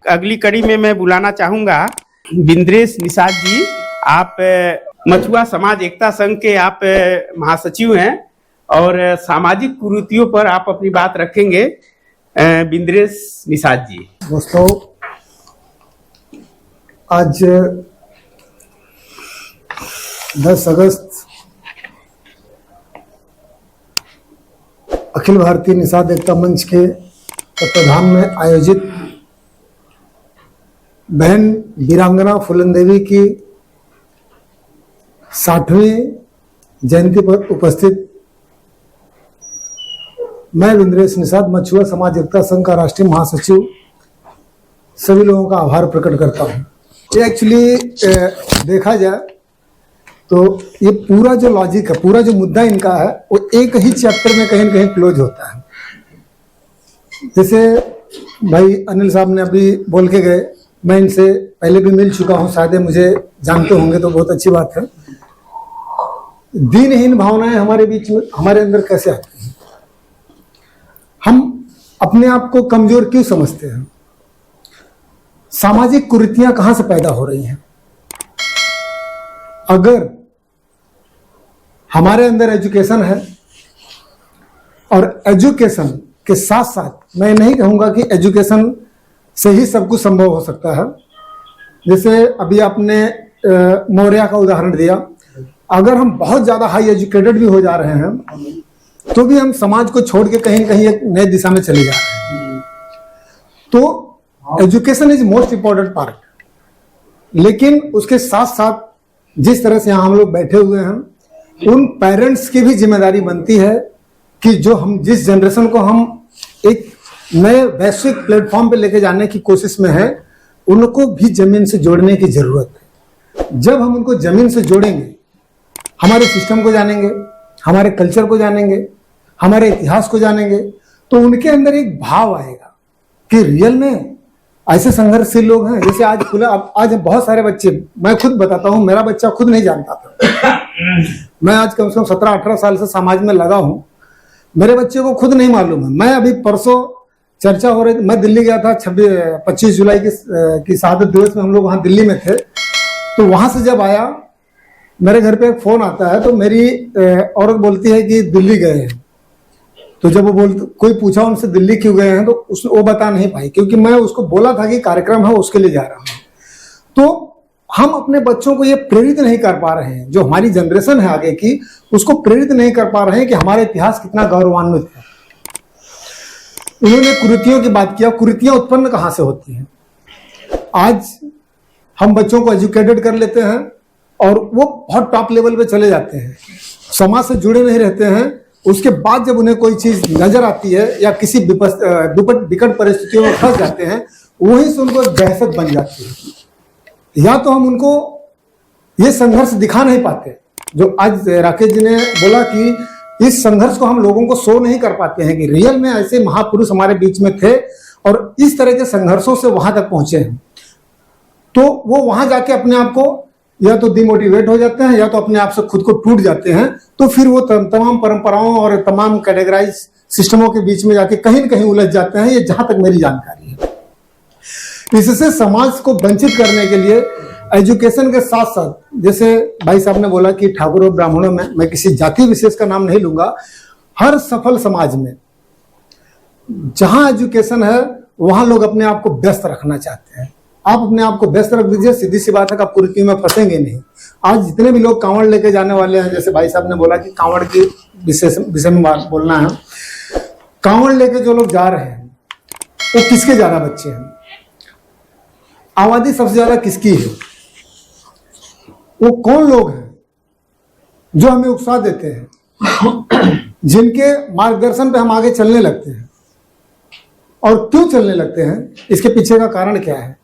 अगली कड़ी में मैं बुलाना चाहूंगा बिंद्रेश निषाद जी। आप मछुआ समाज एकता संघ के आप महासचिव हैं और सामाजिक कुरीतियों पर आप अपनी बात रखेंगे। बिंद्रेश निषाद जी। दोस्तों, आज 10 अगस्त अखिल भारतीय निषाद एकता मंच के तत्वाधान में आयोजित बहन वीरांगना फूलन देवी की 60वीं जयंती पर उपस्थित मैं बिंद्रेश निषाद मछुआ समाज एकता संघ का राष्ट्रीय महासचिव सभी लोगों का आभार प्रकट करता हूँ। ये एक्चुअली देखा जाए तो ये पूरा जो लॉजिक है, पूरा जो मुद्दा इनका है, वो एक ही चैप्टर में कहीं न कहीं क्लोज होता है। जैसे भाई अनिल साहब ने अभी बोल के गए, मैं इनसे पहले भी मिल चुका हूँ, शायद मुझे जानते होंगे तो बहुत अच्छी बात है। दीनहीन भावनाएं हमारे बीच में, हमारे अंदर कैसे आती हैं? हम अपने आप को कमजोर क्यों समझते हैं? सामाजिक कुरीतियां कहां से पैदा हो रही हैं? अगर हमारे अंदर एजुकेशन है, और एजुकेशन के साथ साथ मैं नहीं कहूंगा कि एजुकेशन से ही सब कुछ संभव हो सकता है। जैसे अभी आपने मौर्य का उदाहरण दिया, अगर हम बहुत ज्यादा हाई एजुकेटेड भी हो जा रहे हैं तो भी हम समाज को छोड़ के कहीं कहीं एक नई दिशा में चले जा रहे हैं। तो education is most important part, लेकिन उसके साथ साथ जिस तरह से यहाँ हम लोग बैठे हुए हैं, उन पेरेंट्स की भी जिम्मेदारी बनती है कि जो हम जिस जनरेशन को हम एक नए वैश्विक प्लेटफॉर्म पे लेके जाने की कोशिश में है, उनको भी जमीन से जोड़ने की जरूरत है। जब हम उनको जमीन से जोड़ेंगे, हमारे सिस्टम को जानेंगे, हमारे कल्चर को जानेंगे, हमारे इतिहास को जानेंगे, तो उनके अंदर एक भाव आएगा कि रियल में ऐसे संघर्षशील लोग हैं। जैसे आज बहुत सारे बच्चे, मैं खुद बताता हूं, मेरा बच्चा खुद नहीं जानता था। मैं आज कम से कम 17-18 साल से समाज में लगा हूं, मेरे बच्चे को खुद नहीं मालूम है। मैं अभी परसों चर्चा हो रही, मैं दिल्ली गया था, 25 जुलाई की शहादत दिवस में हम लोग वहां दिल्ली में थे। तो वहां से जब आया, मेरे घर पे एक फोन आता है, तो मेरी औरत बोलती है कि दिल्ली गए हैं। तो जब वो कोई पूछा उनसे दिल्ली क्यों गए हैं, तो वो बता नहीं पाई, क्योंकि मैं उसको बोला था कि कार्यक्रम है, उसके लिए जा रहा हूं। तो हम अपने बच्चों को ये प्रेरित नहीं कर पा रहे हैं, जो हमारी जनरेशन है आगे की, उसको प्रेरित नहीं कर पा रहे हैं कि हमारा इतिहास कितना गौरवान्वित है। उन्होंने कुरीतियों की बात किया। कुरीतियां उत्पन्न कहां से होती हैं? आज हम बच्चों को एजुकेटेड कर लेते हैं और वो बहुत टॉप लेवल पे चले जाते हैं, समाज से जुड़े नहीं रहते हैं। उसके बाद जब उन्हें कोई चीज नजर आती है या किसी विकट परिस्थितियों में फंस जाते हैं, वहीं से उनको दहशत बन जाती है। या तो हम उनको ये संघर्ष दिखा नहीं पाते, जो आज राकेश जी ने बोला कि इस संघर्ष को हम लोगों को शो नहीं कर पाते हैं कि रियल में ऐसे महापुरुष हमारे बीच में थे और इस तरह के संघर्षों से वहां तक पहुंचे हैं। तो वो वहां जाके अपने आप को या तो डिमोटिवेट हो जाते हैं, या तो अपने आप से खुद को टूट जाते हैं। तो फिर वो तमाम परंपराओं और तमाम कैटेगराइज सिस्टमों के बीच में जाके कहीं न कहीं उलझ जाते हैं। ये जहां तक मेरी जानकारी है। इससे समाज को वंचित करने के लिए एजुकेशन के साथ साथ, जैसे भाई साहब ने बोला कि ठाकुर और ब्राह्मणों में, मैं किसी जाति विशेष का नाम नहीं लूंगा, हर सफल समाज में जहां एजुकेशन है वहां लोग अपने आप को व्यस्त रखना चाहते हैं। आप अपने आप को व्यस्त रख दीजिए, सीधी सी बात है कि आप कुरीतियों में फंसेंगे नहीं। आज जितने भी लोग कांवड़ लेके जाने वाले हैं, जैसे भाई साहब ने बोला कि कांवड़ की विषय में बात बोलना है, कांवड़ लेके जो लोग जा रहे हैं वो किसके ज्यादा बच्चे हैं? आबादी सबसे ज्यादा किसकी है? वो कौन लोग हैं जो हमें उत्साह देते हैं, जिनके मार्गदर्शन पे हम आगे चलने लगते हैं? और क्यों चलने लगते हैं? इसके पीछे का कारण क्या है?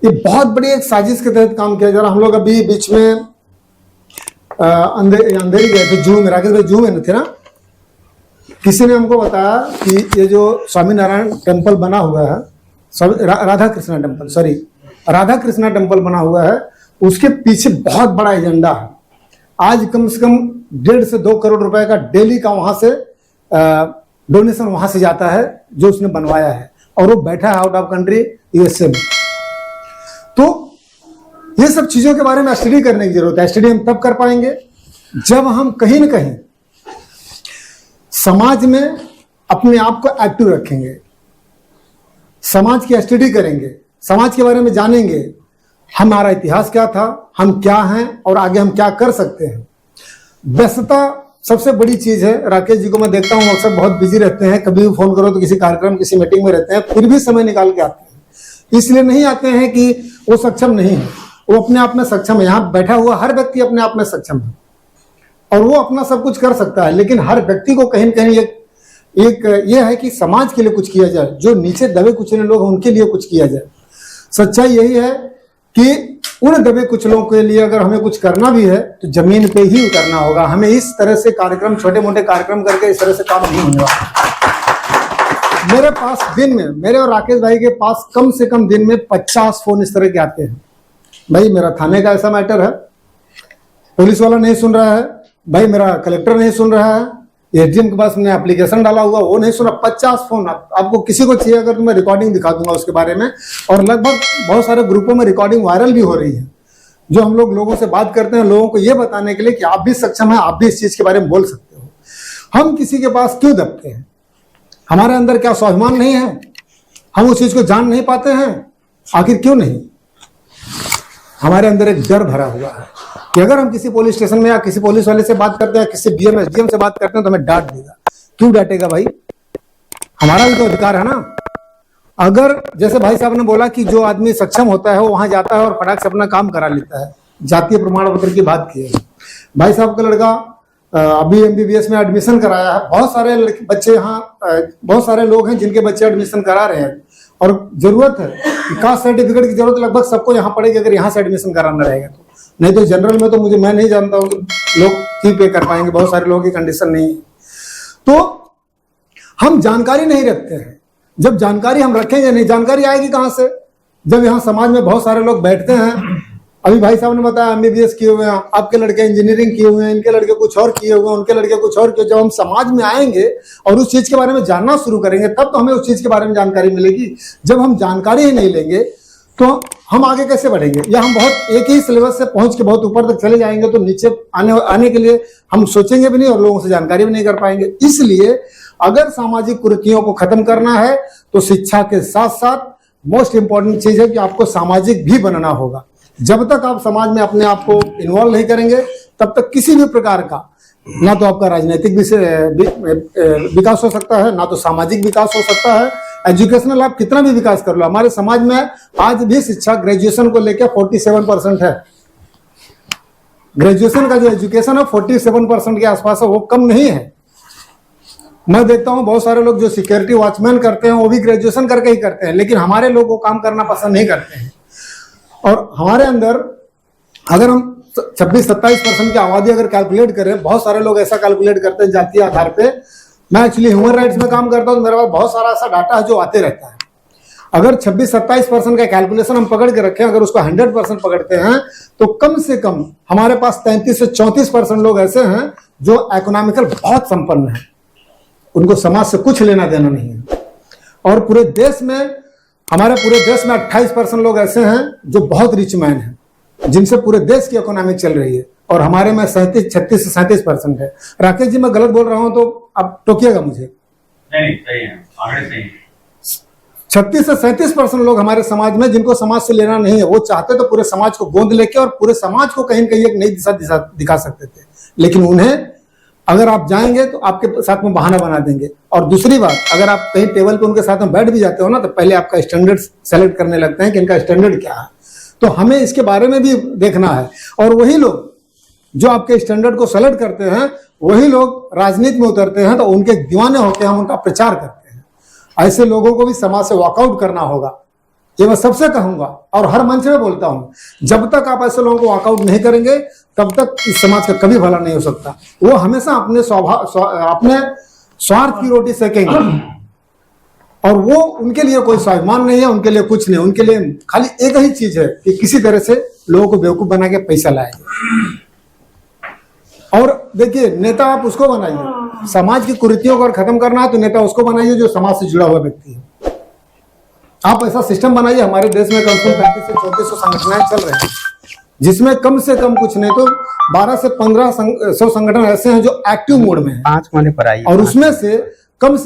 ये बहुत बड़ी एक साजिश के तहत काम किया जा रहा। हम लोग अभी बीच में अंधेरी गए थे, जू में, राकेश भाई जू में थे ना, किसी ने हमको बताया कि ये जो स्वामीनारायण टेम्पल बना हुआ है, राधा कृष्णा टेम्पल बना हुआ है, उसके पीछे बहुत बड़ा एजेंडा है। आज कम से कम 1.5 से 2 करोड़ रुपए का डेली का वहां से डोनेशन वहां से जाता है, जो उसने बनवाया है। और वो बैठा है आउट ऑफ कंट्री, यूएसए में। तो ये सब चीजों के बारे में स्टडी करने की जरूरत है। स्टडी हम तब कर पाएंगे जब हम कहीं ना कहीं समाज में अपने आप को एक्टिव रखेंगे, समाज की स्टडी करेंगे, समाज के बारे में जानेंगे, हमारा इतिहास क्या था, हम क्या हैं और आगे हम क्या कर सकते हैं। व्यस्तता सबसे बड़ी चीज है। राकेश जी को मैं देखता हूँ अक्सर बहुत बिजी रहते हैं, कभी भी फोन करो तो किसी कार्यक्रम किसी मीटिंग में रहते हैं, फिर भी समय निकाल के आते हैं। इसलिए नहीं आते हैं कि वो सक्षम नहीं है, वो अपने आप में सक्षम है। यहाँ बैठा हुआ हर व्यक्ति अपने आप में सक्षम है और वो अपना सब कुछ कर सकता है, लेकिन हर व्यक्ति को कहीं न कहीं एक ये है कि समाज के लिए कुछ किया जाए, जो नीचे दबे कुचले लोग हैं उनके लिए कुछ किया जाए। सच्चाई यही है कि उन दबे कुचलों के लिए अगर हमें कुछ करना भी है तो जमीन पे ही उतरना होगा। हमें इस तरह से कार्यक्रम, छोटे मोटे कार्यक्रम करके इस तरह से काम नहीं होने वाला। मेरे पास दिन में, मेरे और राकेश भाई के पास कम से कम दिन में 50 फोन इस तरह के आते हैं। भाई मेरा थाने का ऐसा मैटर है, पुलिस वाला नहीं सुन रहा है, भाई मेरा कलेक्टर नहीं सुन रहा है, एडीएम के पास मैंने एप्लीकेशन डाला हुआ वो नहीं सुना। 50 फोन। आपको किसी को चाहिए अगर तो मैं रिकॉर्डिंग दिखा दूंगा उसके बारे में। और लगभग बहुत सारे ग्रुपों में रिकॉर्डिंग वायरल भी हो रही है, जो हम लोगों से बात करते हैं लोगों को ये बताने के लिए कि आप भी सक्षम हैं, आप भी इस चीज के बारे में बोल सकते हो। हम किसी के पास क्यों दबते हैं? हमारे अंदर क्या स्वाभिमान नहीं है? हम उस चीज को जान नहीं पाते हैं? आखिर क्यों नहीं? हमारे अंदर एक डर भरा हुआ है कि अगर हम किसी पुलिस स्टेशन में या किसी पुलिस वाले से बात करते हैं, किसी बीएम एसडीएम से बात करते हैं तो हमें डांट देगा। क्यों डांटेगा भाई? हमारा भी तो अधिकार है ना। अगर जैसे भाई साहब ने बोला कि जो आदमी सक्षम होता है वो वहां जाता है और फटाक से अपना काम करा लेता है, जातीय प्रमाण पत्र की बात की है। भाई साहब का लड़का अभी एमबीबीएस में एडमिशन कराया है। बहुत सारे बच्चे यहाँ, बहुत सारे लोग हैं जिनके बच्चे एडमिशन करा रहे हैं और जरूरत है कि कास्ट सर्टिफिकेट की जरूरत लगभग सबको यहाँ पड़ेगी अगर यहाँ से एडमिशन कराना रहेगा तो। नहीं तो जनरल में तो मैं नहीं जानता हूँ लोग क्यों पे कर पाएंगे, बहुत सारे लोगों की कंडीशन नहीं है। तो हम जानकारी नहीं रखते हैं। जब जानकारी हम रखेंगे नहीं, जानकारी आएगी कहां से? जब यहाँ समाज में बहुत सारे लोग बैठते हैं। अभी भाई साहब ने बताया एमबीबीएस किए हुए हैं, आपके लड़के इंजीनियरिंग किए हुए हैं, इनके लड़के कुछ और किए हुए हैं, उनके लड़के कुछ और किए। जब हम समाज में आएंगे और उस चीज के बारे में जानना शुरू करेंगे तब तो हमें उस चीज के बारे में जानकारी मिलेगी। जब हम जानकारी ही नहीं लेंगे तो हम आगे कैसे बढ़ेंगे? या हम बहुत एक ही सिलेबस से पहुंच के बहुत ऊपर तक चले जाएंगे तो नीचे आने के लिए हम सोचेंगे भी नहीं और लोगों से जानकारी भी नहीं कर पाएंगे। इसलिए अगर सामाजिक कुरीतियों को खत्म करना है तो शिक्षा के साथ साथ मोस्ट इंपॉर्टेंट चीज है कि आपको सामाजिक भी बनना होगा। जब तक आप समाज में अपने आप को इन्वॉल्व नहीं करेंगे तब तक किसी भी प्रकार का ना तो आपका राजनीतिक विकास हो सकता है, ना तो सामाजिक विकास हो सकता है। एजुकेशनल आप कितना भी विकास कर लो, हमारे समाज में आज भी शिक्षा ग्रेजुएशन को लेकर 47% है। ग्रेजुएशन का जो एजुकेशन है 47% के आसपास है, वो कम नहीं है। मैं देखता हूं बहुत सारे लोग जो सिक्योरिटी वॉचमैन करते हैं वो भी ग्रेजुएशन करके ही करते हैं, लेकिन हमारे लोग वो काम करना पसंद नहीं करते हैं। और हमारे अंदर अगर हम 26-27% की आबादी अगर कैलकुलेट करें, बहुत सारे लोग ऐसा कैलकुलेट करते हैं जातीय आधार पे। मैं एक्चुअली ह्यूमन राइट्स में काम करता हूं तो मेरे पास बहुत सारा ऐसा डाटा है जो आते रहता है। अगर 26-27% का कैलकुलेशन हम पकड़ के रखें, अगर उसको 100% पकड़ते हैं तो कम से कम हमारे पास 33 से 34% लोग ऐसे हैं जो इकोनॉमिकल बहुत संपन्न हैं, उनको समाज से कुछ लेना देना नहीं है। और पूरे देश में, हमारे पूरे देश में 28% लोग ऐसे हैं जो बहुत रिच मैन हैं, जिनसे पूरे देश की इकोनॉमिक चल रही है। और हमारे में 36 से 37% है। राकेश जी मैं गलत बोल रहा हूं तो आप टोकिएगा मुझे। नहीं, सही है, आंकड़े सही है। 36 से 37% लोग हमारे समाज में जिनको समाज से लेना नहीं है, वो चाहते तो पूरे समाज को गोद लेके और पूरे समाज को कहीं न कहीं एक नई दिशा दिखा सकते थे, लेकिन उन्हें अगर आप जाएंगे तो आपके साथ में बहाना बना देंगे। और दूसरी बात, अगर आप कहीं टेबल पे उनके साथ में बैठ भी जाते हो ना तो पहले आपका स्टैंडर्ड सेलेक्ट करने लगते हैं कि इनका स्टैंडर्ड क्या है। तो हमें इसके बारे में भी देखना है। और वही लोग जो आपके स्टैंडर्ड को सेलेक्ट करते हैं वही लोग राजनीति में उतरते हैं तो उनके दीवाने होकर हम उनका प्रचार करते हैं। ऐसे लोगों को भी समाज से वॉकआउट करना होगा, ये मैं सबसे कहूंगा और हर मंच में बोलता हूं। जब तक आप ऐसे लोगों को वॉकआउट नहीं करेंगे तब तक इस समाज का कभी भला नहीं हो सकता। वो हमेशा अपने स्वार्थ की रोटी सेकेंगे और वो उनके लिए कोई स्वाभिमान नहीं है, उनके लिए कुछ नहीं, उनके लिए खाली एक ही चीज है कि किसी तरह से लोगों को बेवकूफ बना के पैसा लाएंगे। और देखिए, नेता आप उसको बनाइए, समाज की कुरीतियों को अगर खत्म करना है तो नेता उसको बनाइए जो समाज से जुड़ा हुआ व्यक्ति है। आप ऐसा सिस्टम बनाइए, हमारे देश में कम से कम 35 से 3400 संगठन चल रहे हैं, जिसमें कम से कम कुछ नहीं तो 12 से 1500 संगठन ऐसे हैं जो एक्टिव मोड में हैं, 5 वाले पर आइए। और उसमें से कम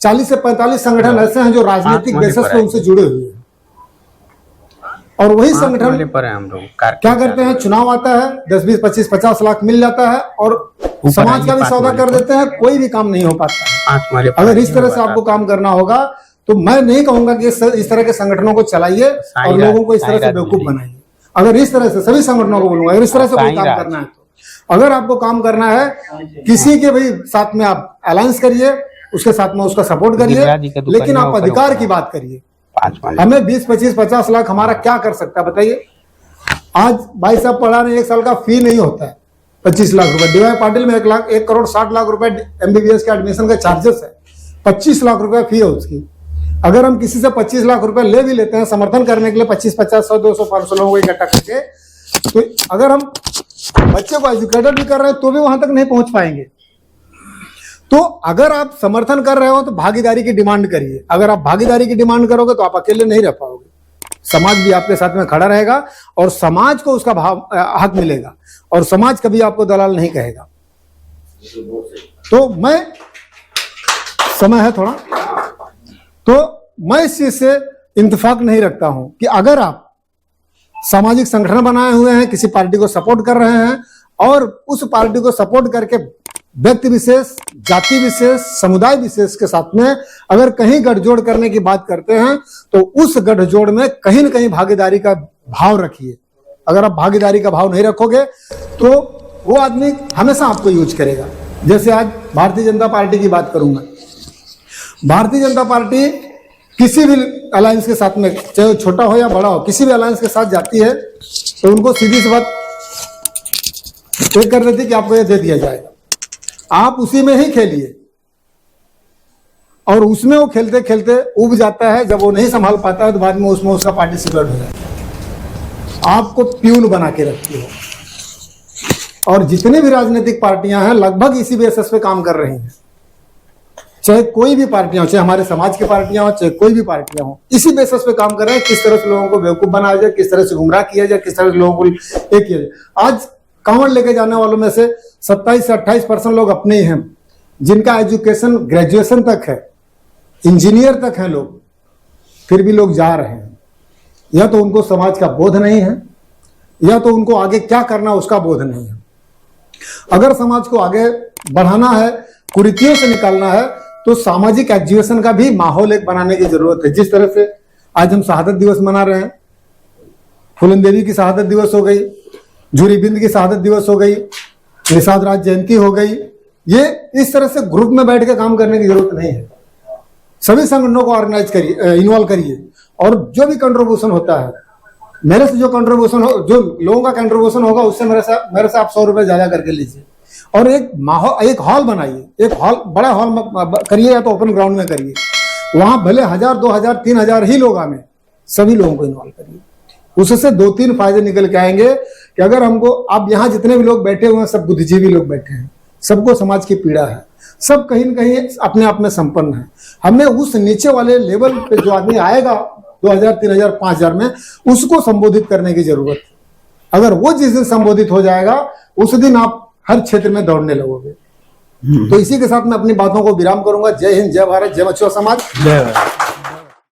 40 से 45 संगठन ऐसे हैं जो राजनीतिक बेसिस पे उनसे जुड़े हुए हैं। और वही संगठन पर है हम लोग क्या करते हैं, चुनाव आता है, 10, 20, 25, 50 लाख मिल जाता है और समाज का भी सौदा कर देते हैं, कोई भी काम नहीं हो पाता है। अगर इस तरह से आपको काम करना होगा तो मैं नहीं कहूंगा कि इस तरह के संगठनों को चलाइए और लोगों को इस तरह से बेवकूफ बनाइए। अगर इस तरह से सभी संगठनों को बोलूंगा, अगर इस तरह से कोई काम करना है तो, अगर आपको काम करना है किसी के भी साथ में आप अलायंस करिए, उसके साथ में उसका सपोर्ट करिए, लेकिन आप अधिकार की बात करिए। हमें 20, 25, 50 लाख हमारा क्या कर सकता है बताइए। आज भाई साहब पढ़ा रहे, 1 साल का फी नहीं होता है 25 लाख रुपए। डीवाई पाटिल में 1 करोड़ 60 लाख रुपए MBBS के एडमिशन का चार्जेस है, 25 लाख रुपए फी है उसकी। अगर हम किसी से 25 लाख रुपए ले भी लेते हैं समर्थन करने के लिए, 25, 50, 100, 200, 500 लोगों को इकट्ठा करके, तो अगर हम बच्चे को एजुकेटेड भी कर रहे हैं तो भी वहां तक नहीं पहुंच पाएंगे। तो अगर आप समर्थन कर रहे हो तो भागीदारी की डिमांड करिए। अगर आप भागीदारी की डिमांड करोगे तो आप अकेले नहीं रह पाओगे, समाज भी आपके साथ में खड़ा रहेगा और समाज को उसका हक मिलेगा और समाज कभी आपको दलाल नहीं कहेगा। तो मैं, समय है थोड़ा, तो मैं इस चीज से इंतफाक नहीं रखता हूं कि अगर आप सामाजिक संगठन बनाए हुए हैं, किसी पार्टी को सपोर्ट कर रहे हैं और उस पार्टी को सपोर्ट करके व्यक्ति विशेष, जाति विशेष, समुदाय विशेष के साथ में अगर कहीं गठजोड़ करने की बात करते हैं तो उस गठजोड़ में कहीं न कहीं भागीदारी का भाव रखिए। अगर आप भागीदारी का भाव नहीं रखोगे तो वो आदमी हमेशा आपको यूज करेगा। जैसे आज भारतीय जनता पार्टी की बात करूंगा, भारतीय जनता पार्टी किसी भी अलायंस के साथ में, चाहे छोटा हो या बड़ा हो, किसी भी अलायंस के साथ जाती है तो उनको सीधी सी बात तय कर देती कि आपको यह दे दिया जाएगा, आप उसी में ही खेलिए। और उसमें वो खेलते खेलते उब जाता है, जब वो नहीं संभाल पाता है तो बाद में उसमें उसका पार्टिसिपेट हो जाता है, आपको प्यून बना के रखती है। और जितनी भी राजनीतिक पार्टियां हैं लगभग इसी बेसिस पे काम कर रही हैं, चाहे कोई भी पार्टियां हो, चाहे हमारे समाज की पार्टियां हो, चाहे कोई भी पार्टियां हो, इसी बेसिस पे काम कर रहे हैं। किस तरह से लोगों को बेवकूफ बनाया जाए, किस तरह से गुमराह किया जाए, किस तरह से लोगों को एक किया जाए। आज कांवड़ लेके जाने वालों में से 27 से 28% लोग अपने ही हैं, जिनका एजुकेशन ग्रेजुएशन तक है, इंजीनियर तक है लोग, फिर भी लोग जा रहे हैं। या तो उनको समाज का बोध नहीं है, या तो उनको आगे क्या करना उसका बोध नहीं है। अगर समाज को आगे बढ़ाना है, कुरीतियों से निकालना है, तो सामाजिक एजुकेशन का भी माहौल एक बनाने की जरूरत है। जिस तरह से आज हम शहादत दिवस मना रहे हैं, फूलन देवी की शहादत दिवस हो गई, जूरी बिंद की शहादत दिवस हो गई, निषाद राज जयंती हो गई, ये इस तरह से ग्रुप में बैठ के काम करने की जरूरत नहीं है। सभी संगठनों को ऑर्गेनाइज करिए, इन्वॉल्व करिए, और जो भी कंट्रीब्यूशन होता है, मेरे से जो कंट्रीब्यूशन हो, जो लोगों का कंट्रीब्यूशन होगा, उससे मेरे से आप 100 रुपए ज्यादा करके लीजिए और एक हॉल बनाइए, एक हॉल, बड़ा हॉल करिए, या तो ओपन ग्राउंड में करिए। वहां भले 1000, 2000, 3000 ही लोग आने, सभी लोगों को इन्वॉल्व करिए। उससे 2-3 फायदे निकल के आएंगे कि अगर हमको, अब यहाँ जितने भी लोग बैठे हुए हैं सब बुद्धिजीवी लोग बैठे हैं, सबको समाज की पीड़ा है, सब कहीं न कहीं अपने आप में संपन्न है। हमें उस नीचे वाले लेवल पे जो आदमी आएगा 2000, 3000, 5000 में, उसको संबोधित करने की जरूरत है। अगर वो जिस दिन संबोधित हो जाएगा उस दिन आप हर क्षेत्र में दौड़ने लगोगे। तो इसी के साथ मैं अपनी बातों को विराम करूंगा। जय हिंद, जय भारत, जय मछुआ समाज। जय भारत।